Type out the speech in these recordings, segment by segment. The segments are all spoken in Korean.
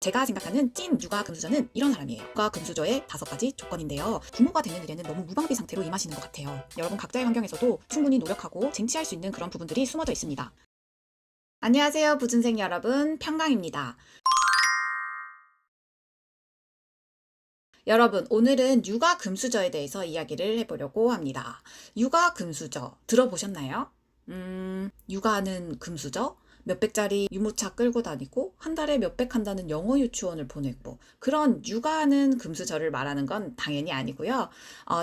제가 생각하는 찐 육아 금수저는 이런 사람이에요. 육아 금수저의 5가지 조건인데요. 부모가 되는 일에는 너무 무방비 상태로 임하시는 것 같아요. 여러분 각자의 환경에서도 충분히 노력하고 쟁취할 수 있는 그런 부분들이 숨어져 있습니다. 안녕하세요, 부준생 여러분. 평강입니다. 여러분, 오늘은 육아 금수저에 대해서 이야기를 해보려고 합니다. 육아 금수저 들어보셨나요? 육아하는 금수저? 몇백짜리 유모차 끌고 다니고 한 달에 몇백 한다는 영어 유치원을 보내고 그런 육아하는 금수저를 말하는 건 당연히 아니고요.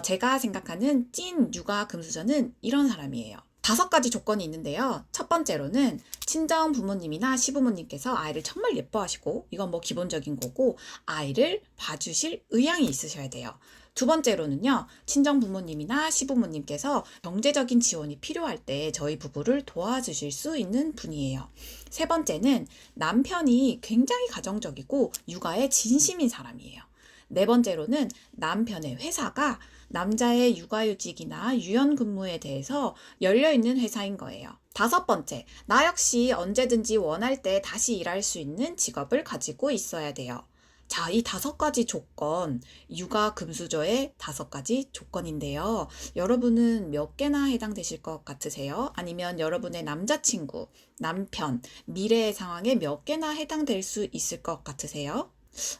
제가 생각하는 찐 육아 금수저는 이런 사람이에요. 5가지 조건이 있는데요. 첫 번째로는 친정 부모님이나 시부모님께서 아이를 정말 예뻐하시고, 이건 뭐 기본적인 거고, 아이를 봐주실 의향이 있으셔야 돼요. 두 번째로는요, 친정 부모님이나 시부모님께서 경제적인 지원이 필요할 때 저희 부부를 도와주실 수 있는 분이에요. 세 번째는 남편이 굉장히 가정적이고 육아에 진심인 사람이에요. 네 번째로는 남편의 회사가 남자의 육아휴직이나 유연근무에 대해서 열려있는 회사인 거예요. 5번째, 나 역시 언제든지 원할 때 다시 일할 수 있는 직업을 가지고 있어야 돼요. 자, 이 5가지 조건, 육아 금수저의 5가지 조건인데요. 여러분은 몇 개나 해당되실 것 같으세요? 아니면 여러분의 남자친구, 남편, 미래의 상황에 몇 개나 해당될 수 있을 것 같으세요?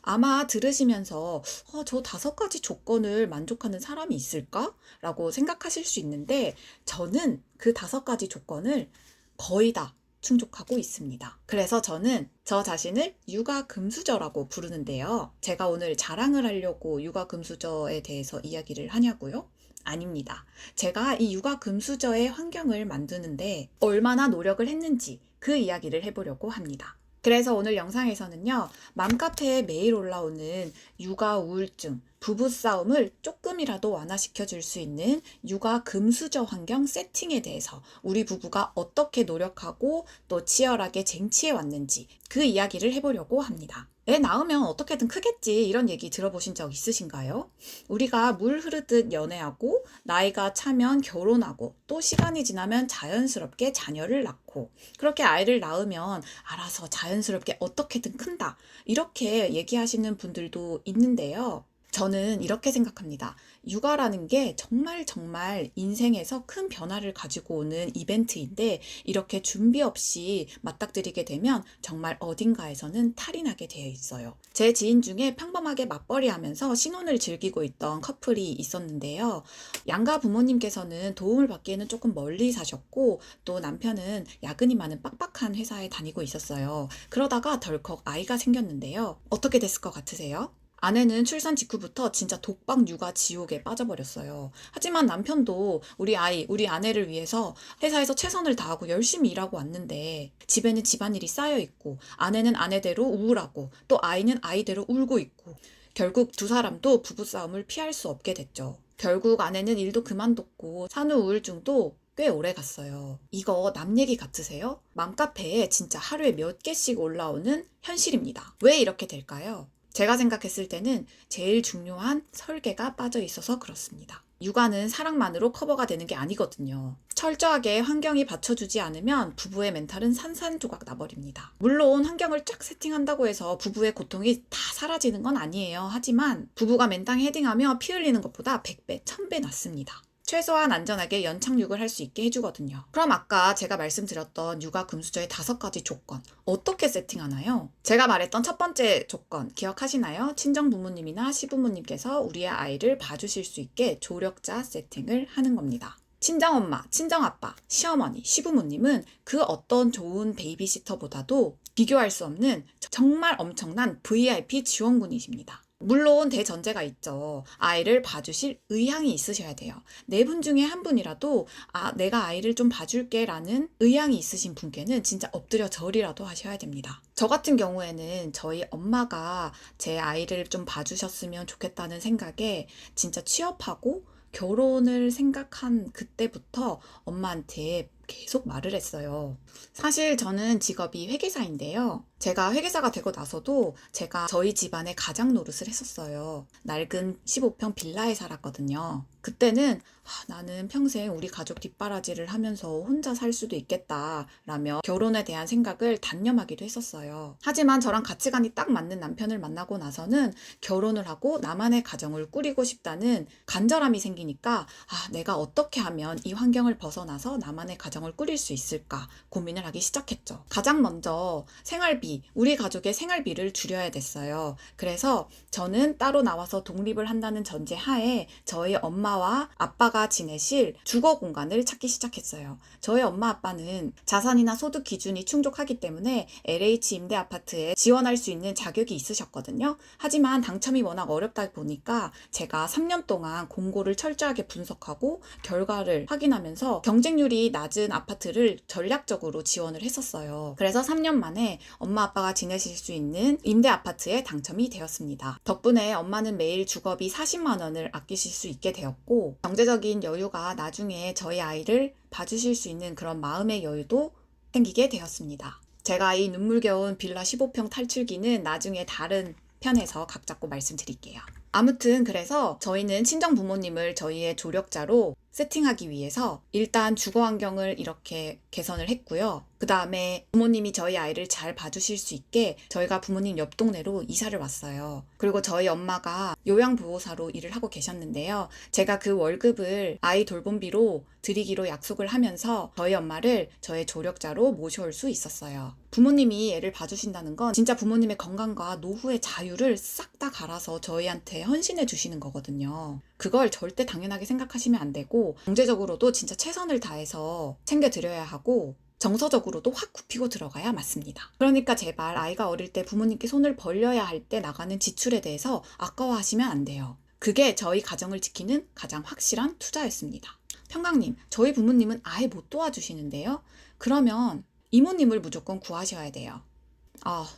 아마 들으시면서 저 5가지 조건을 만족하는 사람이 있을까? 라고 생각하실 수 있는데 저는 그 5가지 조건을 거의 다 충족하고 있습니다. 그래서 저는 저 자신을 육아 금수저라고 부르는데요. 제가 오늘 자랑을 하려고 육아 금수저에 대해서 이야기를 하냐고요? 아닙니다. 제가 이 육아 금수저의 환경을 만드는데 얼마나 노력을 했는지 그 이야기를 해보려고 합니다. 그래서 오늘 영상에서는요, 맘카페에 매일 올라오는 육아 우울증, 부부싸움을 조금이라도 완화시켜 줄 수 있는 육아 금수저 환경 세팅에 대해서 우리 부부가 어떻게 노력하고 또 치열하게 쟁취해 왔는지 그 이야기를 해보려고 합니다. 애 낳으면 어떻게든 크겠지, 이런 얘기 들어보신 적 있으신가요? 우리가 물 흐르듯 연애하고 나이가 차면 결혼하고 또 시간이 지나면 자연스럽게 자녀를 낳고 그렇게 아이를 낳으면 알아서 자연스럽게 어떻게든 큰다, 이렇게 얘기하시는 분들도 있는데요. 저는 이렇게 생각합니다. 육아라는 게 정말 정말 인생에서 큰 변화를 가지고 오는 이벤트인데 이렇게 준비 없이 맞닥뜨리게 되면 정말 어딘가에서는 탈이 나게 되어 있어요. 제 지인 중에 평범하게 맞벌이 하면서 신혼을 즐기고 있던 커플이 있었는데요. 양가 부모님께서는 도움을 받기에는 조금 멀리 사셨고 또 남편은 야근이 많은 빡빡한 회사에 다니고 있었어요. 그러다가 덜컥 아이가 생겼는데요. 어떻게 됐을 것 같으세요? 아내는 출산 직후부터 진짜 독박 육아 지옥에 빠져버렸어요. 하지만 남편도 우리 아이, 우리 아내를 위해서 회사에서 최선을 다하고 열심히 일하고 왔는데 집에는 집안일이 쌓여 있고 아내는 아내대로 우울하고 또 아이는 아이대로 울고 있고 결국 두 사람도 부부싸움을 피할 수 없게 됐죠. 결국 아내는 일도 그만뒀고 산후 우울증도 꽤 오래 갔어요. 이거 남 얘기 같으세요? 맘카페에 진짜 하루에 몇 개씩 올라오는 현실입니다. 왜 이렇게 될까요? 제가 생각했을 때는 제일 중요한 설계가 빠져 있어서 그렇습니다. 육아는 사랑만으로 커버가 되는 게 아니거든요. 철저하게 환경이 받쳐주지 않으면 부부의 멘탈은 산산조각 나버립니다. 물론 환경을 쫙 세팅한다고 해서 부부의 고통이 다 사라지는 건 아니에요. 하지만 부부가 맨땅에 헤딩하며 피 흘리는 것보다 100배, 1000배 낫습니다. 최소한 안전하게 연착륙을 할 수 있게 해주거든요. 그럼 아까 제가 말씀드렸던 육아 금수저의 5가지 조건 어떻게 세팅하나요? 제가 말했던 첫 번째 조건 기억하시나요? 친정 부모님이나 시부모님께서 우리의 아이를 봐주실 수 있게 조력자 세팅을 하는 겁니다. 친정엄마, 친정아빠, 시어머니, 시부모님은 그 어떤 좋은 베이비시터보다도 비교할 수 없는 정말 엄청난 VIP 지원군이십니다. 물론 대전제가 있죠. 아이를 봐주실 의향이 있으셔야 돼요. 4분 중에 한 분이라도 내가 아이를 좀 봐줄게 라는 의향이 있으신 분께는 진짜 엎드려 절이라도 하셔야 됩니다. 저 같은 경우에는 저희 엄마가 제 아이를 좀 봐주셨으면 좋겠다는 생각에 진짜 취업하고 결혼을 생각한 그때부터 엄마한테 계속 말을 했어요. 사실 저는 직업이 회계사인데요. 제가 회계사가 되고 나서도 제가 저희 집안의 가장 노릇을 했었어요. 낡은 15평 빌라에 살았거든요. 그때는 나는 평생 우리 가족 뒷바라지를 하면서 혼자 살 수도 있겠다라며 결혼에 대한 생각을 단념하기도 했었어요. 하지만 저랑 가치관이 딱 맞는 남편을 만나고 나서는 결혼을 하고 나만의 가정을 꾸리고 싶다는 간절함이 생기니까 내가 어떻게 하면 이 환경을 벗어나서 나만의 가정을 꾸릴 수 있을까 고민을 하기 시작했죠. 가장 먼저 생활비, 우리 가족의 생활비를 줄여야 됐어요. 그래서 저는 따로 나와서 독립을 한다는 전제 하에 저희 엄마와 아빠가 지내실 주거 공간을 찾기 시작했어요. 저희 엄마 아빠는 자산이나 소득 기준이 충족하기 때문에 LH 임대 아파트에 지원할 수 있는 자격이 있으셨거든요. 하지만 당첨이 워낙 어렵다 보니까 제가 3년 동안 공고를 철저하게 분석하고 결과를 확인하면서 경쟁률이 낮은 아파트를 전략적으로 지원을 했었어요. 그래서 3년 만에 엄마 아빠가 지내실 수 있는 임대 아파트에 당첨이 되었습니다. 덕분에 엄마는 매일 주거비 40만 원을 아끼실 수 있게 되었고 경제적인 여유가 나중에 저희 아이를 봐주실 수 있는 그런 마음의 여유도 생기게 되었습니다. 제가 이 눈물겨운 빌라 15평 탈출기는 나중에 다른 편에서 각 잡고 말씀드릴게요. 아무튼 그래서 저희는 친정 부모님을 저희의 조력자로 세팅하기 위해서 일단 주거 환경을 이렇게 개선을 했고요. 그 다음에 부모님이 저희 아이를 잘 봐주실 수 있게 저희가 부모님 옆 동네로 이사를 왔어요. 그리고 저희 엄마가 요양보호사로 일을 하고 계셨는데요. 제가 그 월급을 아이 돌봄비로 드리기로 약속을 하면서 저희 엄마를 저의 조력자로 모셔올 수 있었어요. 부모님이 애를 봐주신다는 건 진짜 부모님의 건강과 노후의 자유를 싹 다 갈아서 저희한테 헌신해 주시는 거거든요. 그걸 절대 당연하게 생각하시면 안 되고 경제적으로도 진짜 최선을 다해서 챙겨드려야 하고 정서적으로도 확 굽히고 들어가야 맞습니다. 그러니까 제발 아이가 어릴 때 부모님께 손을 벌려야 할 때 나가는 지출에 대해서 아까워하시면 안 돼요. 그게 저희 가정을 지키는 가장 확실한 투자였습니다. 평강님, 저희 부모님은 아예 못 도와주시는데요. 그러면 이모님을 무조건 구하셔야 돼요.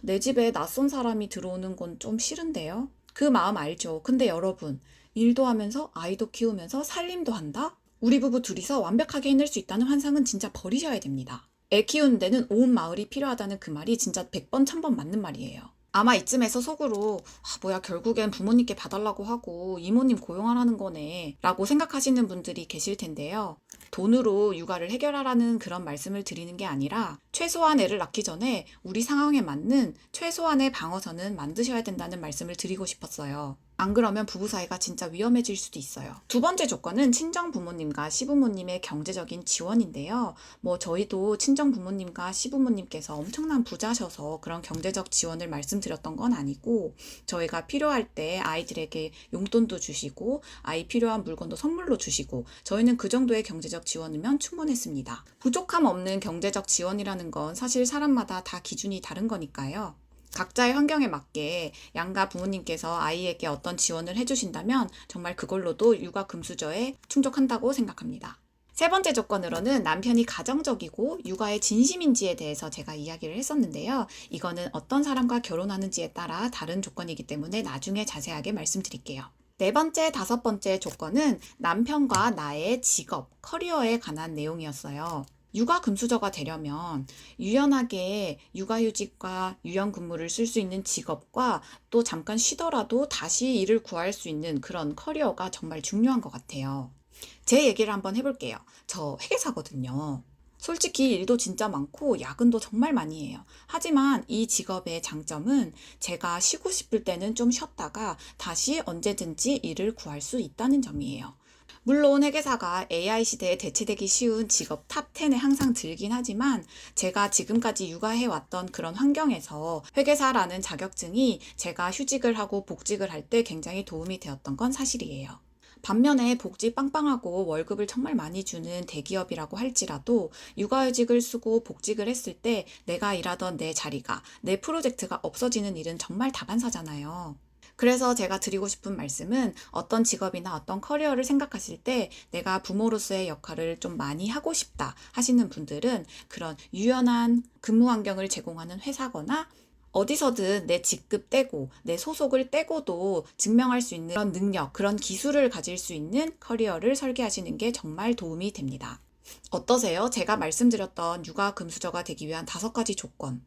내 집에 낯선 사람이 들어오는 건 좀 싫은데요. 그 마음 알죠. 근데 여러분, 일도 하면서 아이도 키우면서 살림도 한다? 우리 부부 둘이서 완벽하게 해낼 수 있다는 환상은 진짜 버리셔야 됩니다. 애 키우는 데는 온 마을이 필요하다는 그 말이 진짜 100번 1000번 맞는 말이에요. 아마 이쯤에서 속으로 뭐야 결국엔 부모님께 봐달라고 하고 이모님 고용하라는 거네 라고 생각하시는 분들이 계실 텐데요. 돈으로 육아를 해결하라는 그런 말씀을 드리는 게 아니라 최소한 애를 낳기 전에 우리 상황에 맞는 최소한의 방어선은 만드셔야 된다는 말씀을 드리고 싶었어요. 안 그러면 부부 사이가 진짜 위험해질 수도 있어요. 두 번째 조건은 친정 부모님과 시부모님의 경제적인 지원인데요. 저희도 친정 부모님과 시부모님께서 엄청난 부자셔서 그런 경제적 지원을 말씀드렸던 건 아니고 저희가 필요할 때 아이들에게 용돈도 주시고 아이 필요한 물건도 선물로 주시고 저희는 그 정도의 경제적 지원이면 충분했습니다. 부족함 없는 경제적 지원이라는 건 사실 사람마다 다 기준이 다른 거니까요. 각자의 환경에 맞게 양가 부모님께서 아이에게 어떤 지원을 해주신다면 정말 그걸로도 육아 금수저에 충족한다고 생각합니다. 세 번째 조건으로는 남편이 가정적이고 육아에 진심인지에 대해서 제가 이야기를 했었는데요. 이거는 어떤 사람과 결혼하는지에 따라 다른 조건이기 때문에 나중에 자세하게 말씀드릴게요. 네 번째, 다섯 번째 조건은 남편과 나의 직업, 커리어에 관한 내용이었어요. 육아 금수저가 되려면 유연하게 육아휴직과 유연근무를 쓸 수 있는 직업과 또 잠깐 쉬더라도 다시 일을 구할 수 있는 그런 커리어가 정말 중요한 것 같아요. 제 얘기를 한번 해볼게요. 저 회계사거든요. 솔직히 일도 진짜 많고 야근도 정말 많이 해요. 하지만 이 직업의 장점은 제가 쉬고 싶을 때는 좀 쉬었다가 다시 언제든지 일을 구할 수 있다는 점이에요. 물론 회계사가 AI 시대에 대체되기 쉬운 직업 탑10에 항상 들긴 하지만 제가 지금까지 육아해왔던 그런 환경에서 회계사라는 자격증이 제가 휴직을 하고 복직을 할 때 굉장히 도움이 되었던 건 사실이에요. 반면에 복지 빵빵하고 월급을 정말 많이 주는 대기업이라고 할지라도 육아휴직을 쓰고 복직을 했을 때 내가 일하던 내 자리가, 내 프로젝트가 없어지는 일은 정말 다반사잖아요. 그래서 제가 드리고 싶은 말씀은 어떤 직업이나 어떤 커리어를 생각하실 때 내가 부모로서의 역할을 좀 많이 하고 싶다 하시는 분들은 그런 유연한 근무 환경을 제공하는 회사거나 어디서든 내 직급 떼고 내 소속을 떼고도 증명할 수 있는 그런 능력, 그런 기술을 가질 수 있는 커리어를 설계하시는 게 정말 도움이 됩니다. 어떠세요? 제가 말씀드렸던 육아 금수저가 되기 위한 5가지 조건.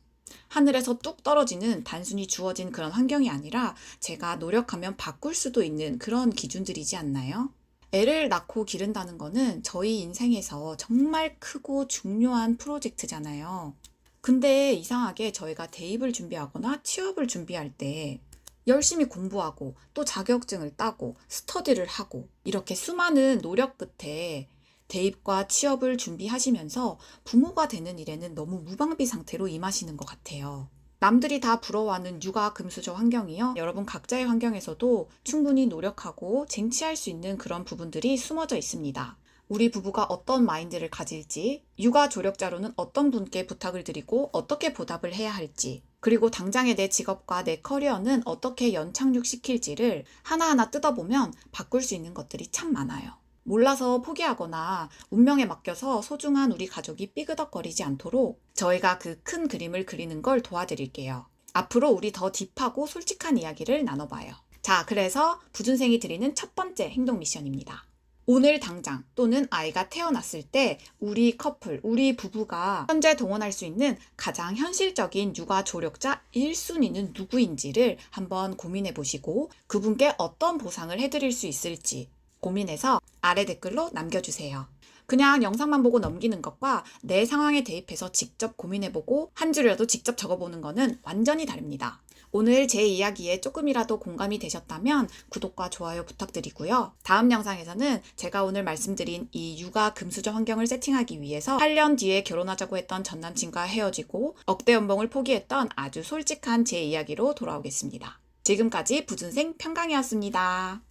하늘에서 뚝 떨어지는 단순히 주어진 그런 환경이 아니라 제가 노력하면 바꿀 수도 있는 그런 기준들이지 않나요? 애를 낳고 기른다는 거는 저희 인생에서 정말 크고 중요한 프로젝트잖아요. 근데 이상하게 저희가 대입을 준비하거나 취업을 준비할 때 열심히 공부하고 또 자격증을 따고 스터디를 하고 이렇게 수많은 노력 끝에 대입과 취업을 준비하시면서 부모가 되는 일에는 너무 무방비 상태로 임하시는 것 같아요. 남들이 다 부러워하는 육아 금수저 환경이요. 여러분 각자의 환경에서도 충분히 노력하고 쟁취할 수 있는 그런 부분들이 숨어져 있습니다. 우리 부부가 어떤 마인드를 가질지, 육아 조력자로는 어떤 분께 부탁을 드리고 어떻게 보답을 해야 할지, 그리고 당장의 내 직업과 내 커리어는 어떻게 연착륙시킬지를 하나하나 뜯어보면 바꿀 수 있는 것들이 참 많아요. 몰라서 포기하거나 운명에 맡겨서 소중한 우리 가족이 삐그덕거리지 않도록 저희가 그 큰 그림을 그리는 걸 도와드릴게요. 앞으로 우리 더 딥하고 솔직한 이야기를 나눠봐요. 자, 그래서 부준생이 드리는 첫 번째 행동 미션입니다. 오늘 당장 또는 아이가 태어났을 때 우리 커플, 우리 부부가 현재 동원할 수 있는 가장 현실적인 육아 조력자 1순위는 누구인지를 한번 고민해 보시고 그분께 어떤 보상을 해드릴 수 있을지 고민해서 아래 댓글로 남겨주세요. 그냥 영상만 보고 넘기는 것과 내 상황에 대입해서 직접 고민해보고 한 줄이라도 직접 적어보는 것은 완전히 다릅니다. 오늘 제 이야기에 조금이라도 공감이 되셨다면 구독과 좋아요 부탁드리고요. 다음 영상에서는 제가 오늘 말씀드린 이 육아 금수저 환경을 세팅하기 위해서 8년 뒤에 결혼하자고 했던 전남친과 헤어지고 억대 연봉을 포기했던 아주 솔직한 제 이야기로 돌아오겠습니다. 지금까지 부준생 평강이었습니다.